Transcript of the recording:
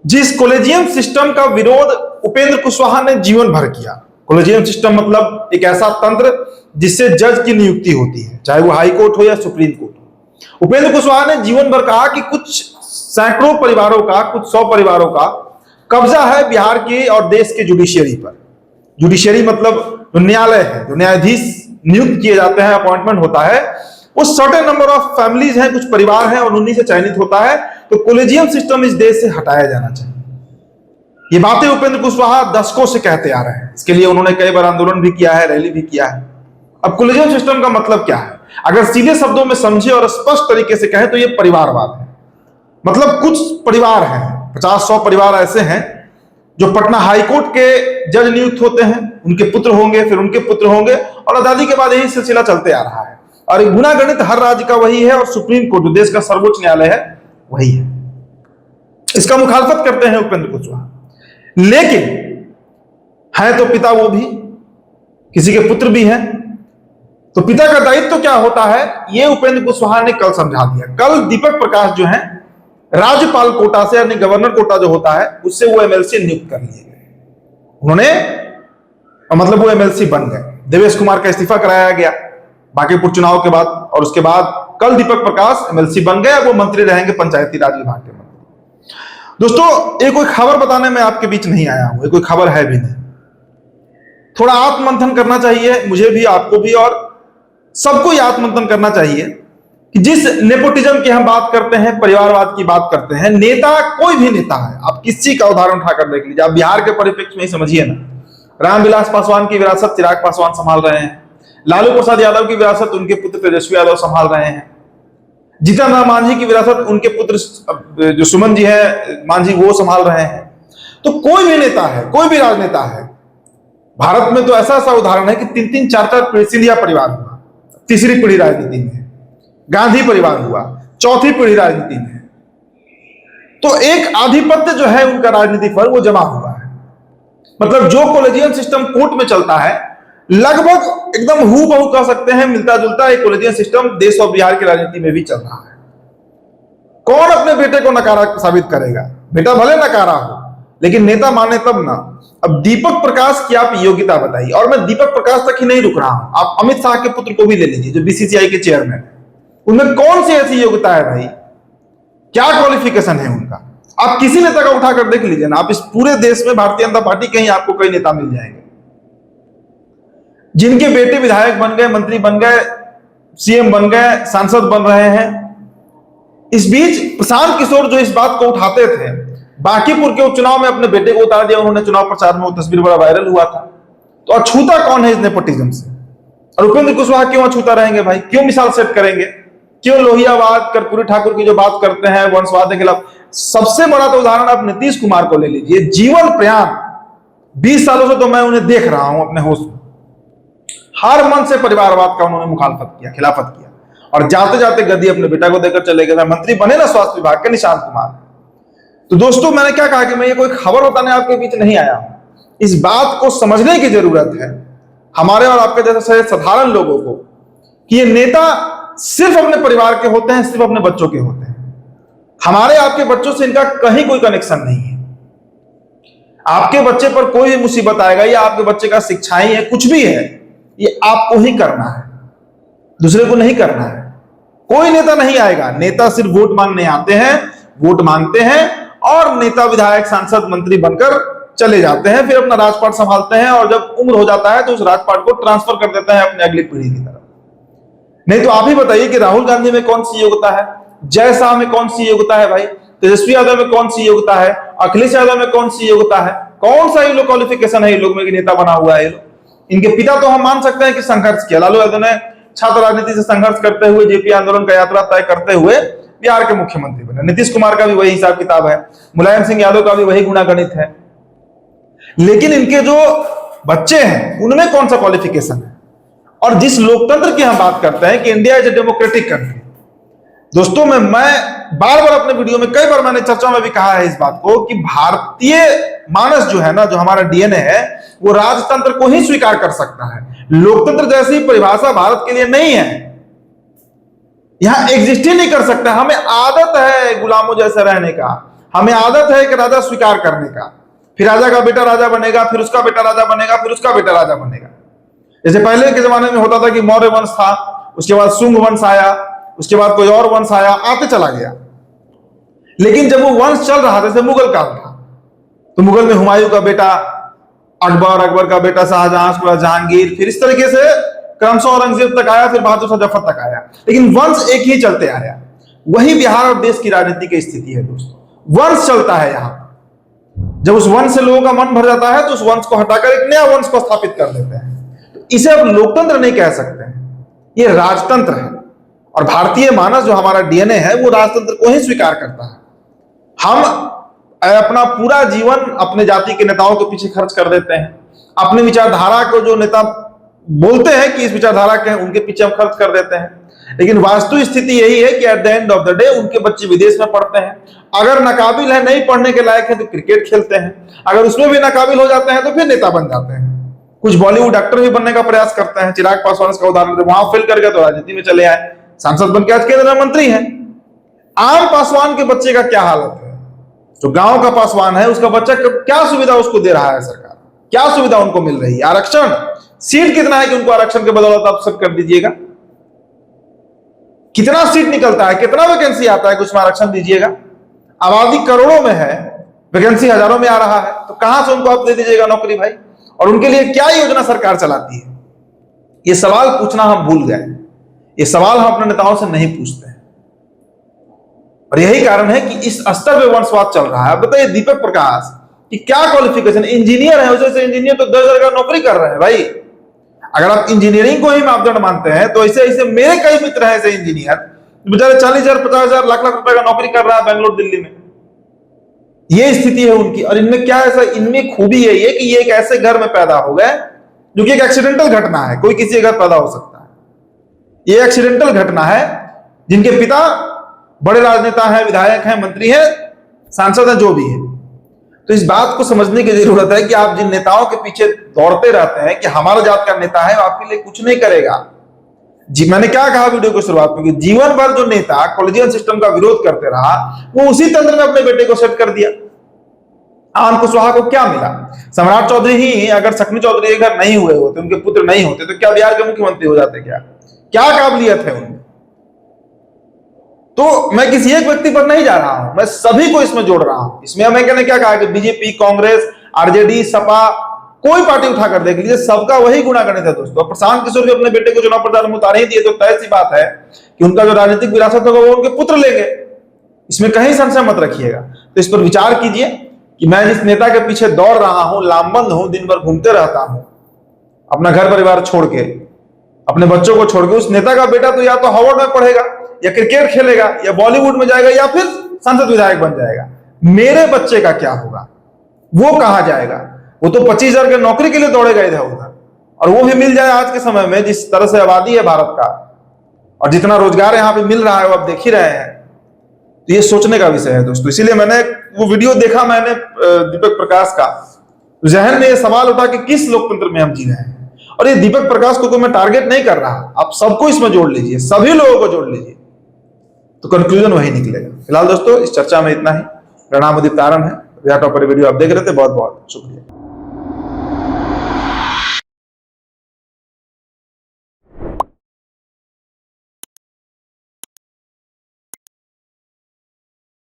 जिस collegium system का विरोध उपेंद्र कुशवाहा ने जीवन भर किया। कॉलेजियम सिस्टम मतलब एक ऐसा तंत्र जिससे जज की नियुक्ति होती है, चाहे वो हाई कोर्ट हो या सुप्रीम कोर्ट हो। उपेंद्र कुशवाहा ने जीवन भर कहा कि कुछ सैकड़ों परिवारों का, कुछ 100 परिवारों का कब्जा है बिहार की और देश के जुडिशियरी पर। जुडिशियरी मतलब जो न्यायालय है, जो न्यायाधीश नियुक्त किए जाते हैं, अपॉइंटमेंट होता है, वो सर्टेन नंबर ऑफ फैमिलीज हैं, कुछ परिवार हैं और उन्हीं से चयनित होता है। तो कॉलेजियम सिस्टम इस देश से हटाया जाना चाहिए। ये बातें उपेंद्र कुशवाहा दशकों से कहते आ रहे हैं। इसके लिए उन्होंने कई बार आंदोलन भी किया है, रैली भी किया है। अब कॉलेजियम सिस्टम का मतलब क्या है? अगर सीधे शब्दों में समझे और स्पष्ट तरीके से कहें तो ये परिवारवाद है। मतलब कुछ परिवार हैं, 50-100 परिवार ऐसे हैं जो पटना हाईकोर्ट के जज नियुक्त होते हैं, उनके पुत्र होंगे, फिर उनके पुत्र होंगे और आजादी के बाद यही सिलसिला चलते आ रहा है। और गुना गणित हर राज्य का वही है और सुप्रीम कोर्ट जो देश का सर्वोच्च न्यायालय है वही है। इसका मुखालफत करते हैं उपेंद्र कुशवाहा, लेकिन है तो पिता वो भी, किसी के पुत्र भी हैं, तो पिता का दायित्व तो क्या होता है ये उपेंद्र कुशवाहा ने कल समझा दिया। कल दीपक प्रकाश जो है राज्यपाल कोटा से यानी गवर्नर कोटा जो होता है उससे वो एमएलसी नियुक्त कर लिए गए। उन्होंने मतलब वो एमएलसी बन गए। देवेश कुमार का इस्तीफा कराया गया बांकीपुर चुनाव के बाद और उसके बाद कल दीपक प्रकाश एमएलसी बन गए। वो मंत्री रहेंगे पंचायती राज विभाग के मंत्री। दोस्तों ये कोई खबर बताने में आपके बीच नहीं आया हूं, ये कोई खबर है भी नहीं। थोड़ा आत्ममंथन करना चाहिए मुझे भी, आपको भी, और सबको आत्ममंथन करना चाहिए कि जिस नेपोटिज्म की हम बात करते हैं, परिवारवाद की बात करते हैं, नेता कोई भी नेता है, आप किसी का उदाहरण उठाकर देख लीजिए। आप बिहार के परिप्रेक्ष्य में ही समझिए ना, रामविलास पासवान की विरासत चिराग पासवान संभाल रहे हैं, लालू प्रसाद यादव की विरासत उनके पुत्र तेजस्वी यादव संभाल रहे हैं, जीतन राम मांझी की विरासत उनके पुत्र जो सुमन जी है मांझी वो संभाल रहे हैं। तो कोई भी नेता है, कोई भी राजनेता है, भारत में तो ऐसा ऐसा उदाहरण है कि 3-3, 4-4 सिंधिया परिवार हुआ, तीसरी पीढ़ी राजनीति में, गांधी परिवार हुआ, चौथी पीढ़ी राजनीति में। तो एक आधिपत्य जो है उनका राजनीति पर वो जमा हुआ है। मतलब जो कॉलेजियम सिस्टम कोर्ट में चलता है लगभग एकदम हूबहू कह सकते हैं, मिलता जुलता एक कॉलेजियम सिस्टम देश और बिहार की राजनीति में भी चल रहा है। कौन अपने बेटे को नकारा साबित करेगा? बेटा भले नकारा हो लेकिन नेता माने तब ना। अब दीपक प्रकाश की आप योग्यता बताइए, और मैं दीपक प्रकाश तक ही नहीं रुक रहा हूं, आप अमित शाह के पुत्र को भी ले लीजिए जो बीसीसीआई के चेयरमैन है। उनमें कौन सी ऐसी योग्यता है भाई? क्या क्वालिफिकेशन है उनका? आप किसी नेता का उठाकर देख लीजिए ना। आप इस पूरे देश में भारतीय जनता पार्टी के ही आपको कई नेता मिल जाएंगे जिनके बेटे विधायक बन गए, मंत्री बन गए, सीएम बन गए, सांसद बन रहे हैं। इस बीच प्रशांत किशोर जो इस बात को उठाते थे, बांकीपुर के उपचुनाव में अपने बेटे को उतार दिया उन्होंने चुनाव प्रचार में, वो तस्वीर बड़ा वायरल हुआ था। तो अछूता कौन है इस नेपोटिज्म से? और उपेंद्र कुशवाहा क्यों अछूता रहेंगे भाई? क्यों मिसाल सेट करेंगे? क्यों लोहियावाद, कर्पूरी ठाकुर की जो बात करते हैं वंशवाद के खिलाफ? सबसे बड़ा तो उदाहरण आप नीतीश कुमार को ले लीजिए। जीवन प्रयाण 20 सालों से तो मैं उन्हें देख रहा हूं अपने होश में, हर मन से परिवारवाद का उन्होंने मुखालफत किया, खिलाफत किया, और जाते जाते गद्दी अपने बेटा को देकर चले गए। मंत्री बने ना स्वास्थ्य विभाग के निशांत कुमार। तो दोस्तों मैंने क्या कहा कि मैं ये कोई खबर बताने आपके बीच नहीं आया हूं। इस बात को समझने की जरूरत है हमारे और आपके जैसे साधारण लोगों को कि ये नेता सिर्फ अपने परिवार के होते हैं, सिर्फ अपने बच्चों के होते हैं। हमारे आपके बच्चों से इनका कहीं कोई कनेक्शन नहीं है। आपके बच्चे पर कोई भी मुसीबत आएगा या आपके बच्चे का शिक्षाएं है, कुछ भी है, ये आपको ही करना है, दूसरे को नहीं करना है। कोई नेता नहीं आएगा। नेता सिर्फ वोट मांगने आते हैं, वोट मांगते हैं और नेता विधायक सांसद मंत्री बनकर चले जाते हैं, फिर अपना राजपाट संभालते हैं और जब उम्र हो जाता है तो उस राजपाट को ट्रांसफर कर देते हैं अपनी अगली पीढ़ी की तरफ। नहीं तो आप ही बताइए कि राहुल गांधी में कौन सी योग्यता है, जय शाह में कौन सी योग्यता है भाई, तेजस्वी यादव में कौन सी योग्यता है, अखिलेश यादव में कौन सी योग्यता है? कौन सा ये लोग क्वालिफिकेशन है ये लोग में कि नेता बना हुआ है ये लोग? इनके पिता तो हम मान सकते हैं कि संघर्ष किया। लालू यादव ने छात्र राजनीति से संघर्ष करते हुए जेपी आंदोलन का यात्रा तय करते हुए बिहार के मुख्यमंत्री बने। नीतीश कुमार का भी वही हिसाब किताब है, मुलायम सिंह यादव का भी वही गुणा गणित है। लेकिन इनके जो बच्चे हैं उनमें कौन सा क्वालिफिकेशन है? और जिस लोकतंत्र की हम बात करते हैं कि India is a democratic country, दोस्तों मैं बार बार अपने वीडियो में कई बार मैंने चर्चा में भी कहा है इस बात को कि भारतीय मानस जो है ना, जो हमारा डीएनए है, वो राजतंत्र को ही स्वीकार कर सकता है। लोकतंत्र जैसी परिभाषा भारत के लिए नहीं है, यहां एग्जिस्ट ही नहीं कर सकता। हमें आदत है गुलामों जैसे रहने का, हमें आदत है कि राजा स्वीकार करने का, फिर राजा का बेटा राजा बनेगा, फिर उसका बेटा राजा बनेगा, फिर उसका बेटा राजा बनेगा। जैसे पहले के जमाने में होता था कि मौर्य वंश था, उसके बाद शुंग वंश आया, उसके बाद कोई और वंश आया, आते चला गया। लेकिन जब वो वंश चल रहा था, जैसे मुगल काल था, तो मुगल में हुमायूं का बेटा अकबर, अकबर का बेटा शाहजहां, उसके बाद जहांगीर, फिर इस तरीके से क्रमशः औरंगजेब तक आया, फिर बहादुर शाह जफर तक आया, लेकिन वंश एक ही चलते आया। वही बिहार और देश की राजनीति की स्थिति है दोस्तों, वंश चलता है यहाँ। जब उस वंश से लोगों का मन भर जाता है तो उस वंश को हटाकर एक नया वंश को स्थापित कर देते हैं। तो इसे अब लोकतंत्र नहीं कह सकते हैं, ये राजतंत्र है। और भारतीय मानस जो हमारा डीएनए है वो राजतंत्र को ही स्वीकार करता है। हम अपना पूरा जीवन अपने जाति के नेताओं के पीछे खर्च कर देते हैं, अपनी विचारधारा को जो नेता बोलते हैं कि इस विचारधारा के हैं उनके पीछे हम खर्च कर देते हैं। लेकिन वास्तविक स्थिति यही है कि at the end of the day उनके बच्चे विदेश में पढ़ते हैं, अगर नाकाबिल है, नहीं पढ़ने के लायक है तो क्रिकेट खेलते हैं, अगर उसमें भी नाकाबिल हो जाते हैं तो फिर नेता बन जाते हैं। कुछ बॉलीवुड एक्टर भी बनने का प्रयास करते हैं, चिराग पासवान का उदाहरण, वहां फेल कर गए तो राजनीति में चले आए, सांसद बन के आज केंद्रीय मंत्री हैं। आम पासवान के बच्चे का क्या हालत है? जो गांव का पासवान है उसका बच्चा क्या सुविधा उसको दे रहा है सरकार, क्या सुविधा उनको मिल रही है? आरक्षण, सीट कितना है कि उनको आरक्षण के बदौलत आप सब कर दीजिएगा? कितना सीट निकलता है, कितना वैकेंसी आता है कि उसमें आरक्षण दीजिएगा? आबादी करोड़ों में है, वैकेंसी हजारों में आ रहा है, तो कहां से उनको आप दे दीजिएगा नौकरी भाई? और उनके लिए क्या योजना सरकार चलाती है? ये सवाल पूछना हम भूल गए, ये सवाल हम अपने नेताओं से नहीं पूछते हैं। और यही कारण है कि इस स्तर पे वंशवाद चल रहा है। बताइए दीपक प्रकाश कि क्या क्वालिफिकेशन, इंजीनियर है, उसे इंजीनियर तो 10,000 का नौकरी कर रहे हैं भाई। अगर आप इंजीनियरिंग को ही मापदंड मानते हैं तो ऐसे ऐसे मेरे कई मित्र हैं ऐसे इंजीनियर, बेचारे 40,000, 50,000, लाख लाख रुपए का नौकरी कर रहा है बेंगलोर, दिल्ली में। ये स्थिति है उनकी। और इनमें क्या ऐसा, इनमें खूबी यही है कि ये एक ऐसे घर में पैदा हो गए जो कि एक एक्सीडेंटल घटना है, कोई किसी घर पैदा हो सकता है, ये एक्सीडेंटल घटना है। जिनके पिता बड़े राजनेता हैं, विधायक हैं, मंत्री हैं, सांसद हैं, जो भी है। तो इस बात को समझने की जरूरत है कि आप जिन नेताओं के पीछे दौड़ते रहते हैं कि हमारा जात का नेता है, वो आपके लिए कुछ नहीं करेगा। जी, मैंने क्या कहा वीडियो की शुरुआत में कि जीवन भर जो नेता कॉलेजियन सिस्टम का विरोध करते रहा, वो उसी तंत्र में अपने बेटे को सेट कर दिया। आनंद कुशवाहा को क्या मिला? सम्राट चौधरी ही अगर सकनी चौधरी के घर नहीं हुए होते, उनके पुत्र नहीं होते, तो क्या बिहार के मुख्यमंत्री हो जाते? क्या काबिलियत है उनमें? तो मैं किसी एक व्यक्ति पर नहीं जा रहा हूं, मैं सभी को इसमें जोड़ रहा हूं। इसमें मैंने क्या कहा कि बीजेपी, कांग्रेस, आरजेडी, सपा, कोई पार्टी उठाकर देख लीजिए, सबका वही गुणागणित है दोस्तों। प्रशांत किशोर भी अपने बेटे को चुनाव प्रचार में उतार ही दिए, तो तय सी बात है कि उनका जो राजनीतिक विरासत होगा वो उनके पुत्र लेंगे, इसमें कहीं संशय मत रखिएगा। तो इस पर विचार कीजिए कि मैं जिस नेता के पीछे दौड़ रहा हूं, लामबंद हूं, दिन भर घूमते रहता हूं, अपना घर परिवार छोड़ के, अपने बच्चों को छोड़ के, उस नेता का बेटा तो या तो हार्वर्ड में पढ़ेगा, या क्रिकेट खेलेगा, या बॉलीवुड में जाएगा, या फिर संसद विधायक बन जाएगा। मेरे बच्चे का क्या होगा? वो कहां जाएगा? वो तो 25,000 की नौकरी के लिए दौड़ेगा इधर उधर, और वो भी मिल जाए आज के समय में जिस तरह से आबादी है भारत का, और जितना रोजगार यहां पे मिल रहा है वो आप देख ही रहे हैं। तो ये सोचने का विषय है दोस्तों। इसीलिए मैंने वो वीडियो देखा, मैंने दीपक प्रकाश का, जहन में ये सवाल उठा कि किस लोकतंत्र में हम जी रहे हैं। और ये दीपक प्रकाश को मैं टारगेट नहीं कर रहा, आप सबको इसमें जोड़ लीजिए, सभी लोगों को जोड़ लीजिए, तो कंक्लूजन वही निकलेगा। फिलहाल दोस्तों इस चर्चा में इतना ही। मेरा नाम उदित तारण है, वीडियो आप देख रहे थे, बहुत बहुत शुक्रिया।